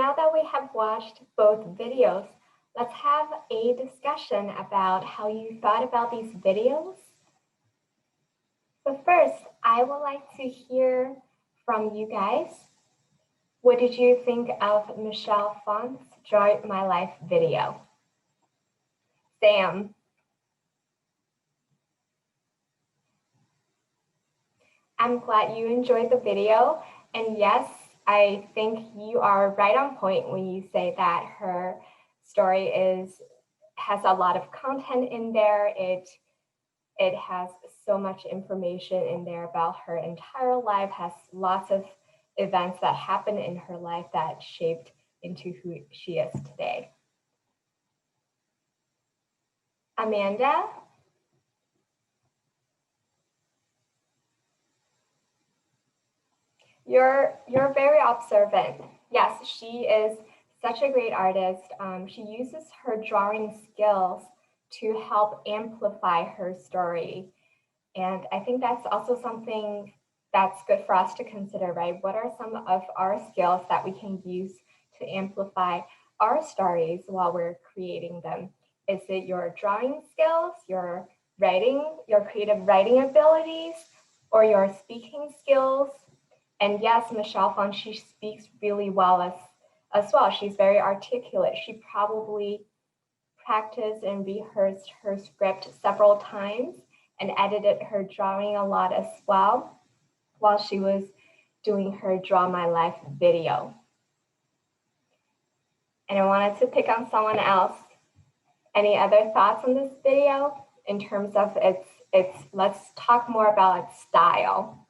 now that we have watched both videos, let's have a discussion about how you thought about these videos. So first, I would like to hear from you guys. What did you think of Michelle Phan's Draw My Life video? Sam. I'm glad you enjoyed the video. And yes, I think you are right on point when you say that her story has a lot of content in there. It has so much information in there about her entire life, has lots of events that happened in her life that shaped into who she is today. Amanda? You're very observant. Yes, she is such a great artist. She uses her drawing skills to help amplify her story. And I think that's also something that's good for us to consider, right? What are some of our skills that we can use to amplify our stories while we're creating them? Is it your drawing skills, your writing, your creative writing abilities, or your speaking skills? And yes, Michelle Phan, she speaks really well as well. She's very articulate. She probably practiced and rehearsed her script several times and edited her drawing a lot as well while she was doing her Draw My Life video. And I wanted to pick on someone else. Any other thoughts on this video in terms of its let's talk more about its style.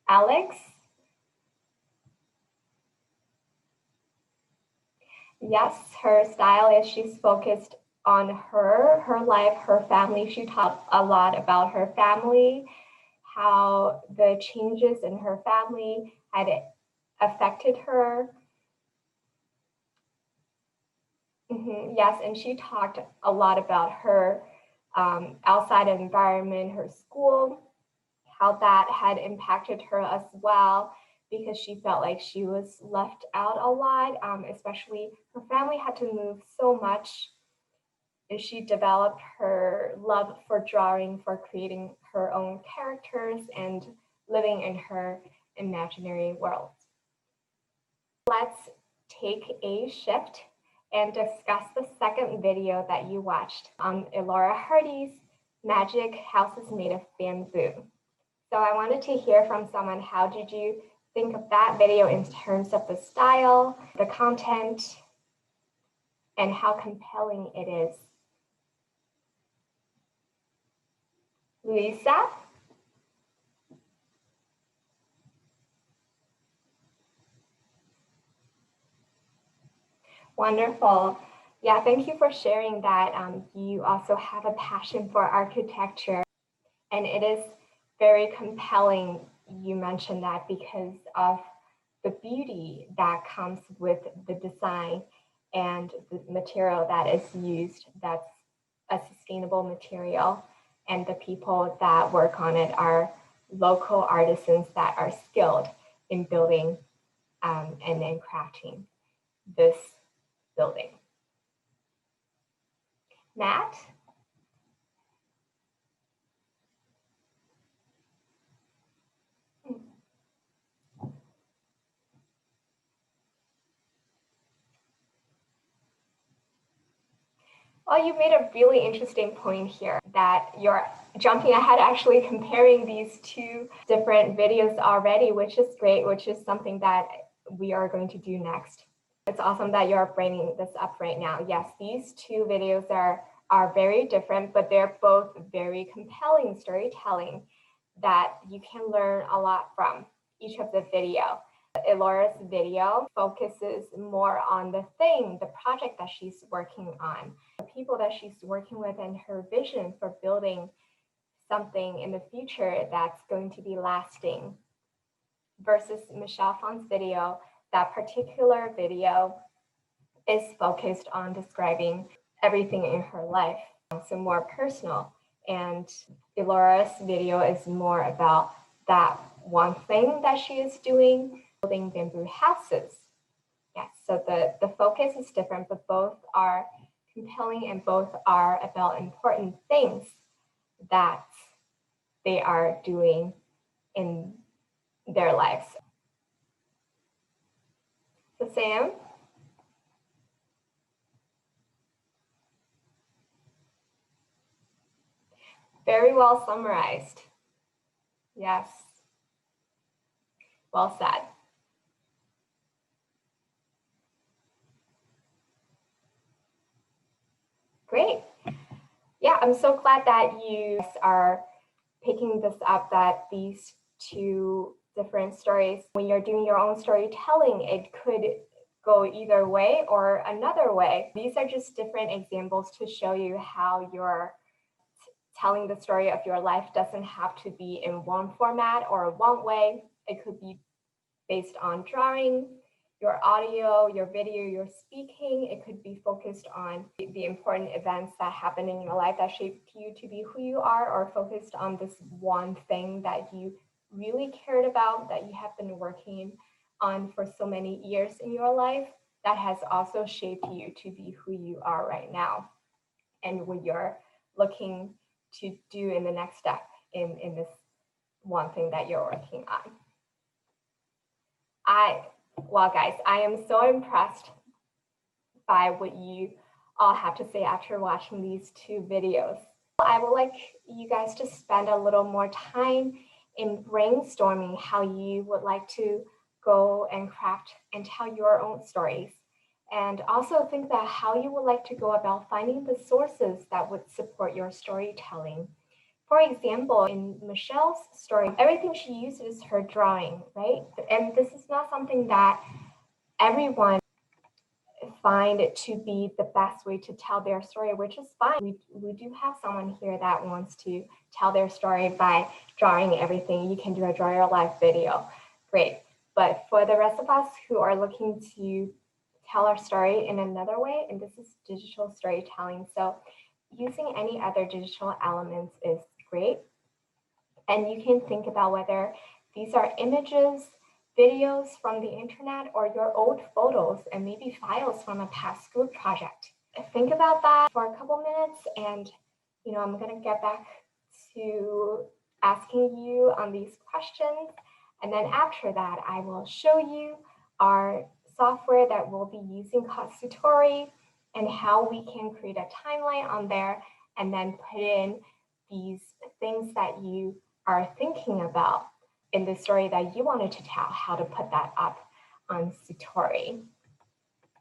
Alex? Yes, her style is she's focused on her life, her family. She talked a lot about her family, how the changes in her family had affected her. Yes, and she talked a lot about her outside environment, her school, how that had impacted her as well, because she felt like she was left out a lot, especially her family had to move so much. And she developed her love for drawing, for creating her own characters and living in her imaginary world. Let's take a shift and discuss the second video that you watched on Elora Hardy's Magic Houses Made of Bamboo. So I wanted to hear from someone, how did you think of that video in terms of the style, the content, and how compelling it is? Lisa? Wonderful. Yeah, thank you for sharing that. You also have a passion for architecture, and it is very compelling. You mentioned that because of the beauty that comes with the design and the material that is used, that's a sustainable material, and the people that work on it are local artisans that are skilled in building and in crafting this building. Matt? Well, you made a really interesting point here that you're jumping ahead, actually comparing these two different videos already, which is great, which is something that we are going to do next. It's awesome that you're bringing this up right now. Yes, these two videos are very different, but they're both very compelling storytelling that you can learn a lot from each of the video. Elora's video focuses more on the project that she's working on, the people that she's working with, and her vision for building something in the future that's going to be lasting. Versus Michelle Phan's video, that particular video is focused on describing everything in her life, so more personal. And Elora's video is more about that one thing that she is doing, building bamboo houses. Yes, so the focus is different, but both are compelling and both are about important things that they are doing in their lives. So Sam? Very well summarized. Yes. Well said. Great. Yeah, I'm so glad that you are picking this up, that these two different stories, when you're doing your own storytelling, it could go either way or another way. These are just different examples to show you how you're telling the story of your life doesn't have to be in one format or one way. It could be based on drawing, your audio, your video, your speaking. It could be focused on the important events that happen in your life that shaped you to be who you are, or focused on this one thing that you really cared about, that you have been working on for so many years in your life, that has also shaped you to be who you are right now, and what you're looking to do in the next step in this one thing that you're working on. Well, guys, I am so impressed by what you all have to say after watching these two videos. I would like you guys to spend a little more time in brainstorming how you would like to go and craft and tell your own stories. And also think about how you would like to go about finding the sources that would support your storytelling. For example, in Michelle's story, everything she uses is her drawing, right? And this is not something that everyone find it to be the best way to tell their story, which is fine. We do have someone here that wants to tell their story by drawing everything. You can do a draw your life video. Great. But for the rest of us who are looking to tell our story in another way, and this is digital storytelling. So using any other digital elements is great. And you can think about whether these are images, videos from the internet, or your old photos and maybe files from a past school project. Think about that for a couple minutes, and I'm going to get back to asking you on these questions. And then after that, I will show you our software that we'll be using called Satori, and how we can create a timeline on there and then put in these things that you are thinking about in the story that you wanted to tell, how to put that up on Satori.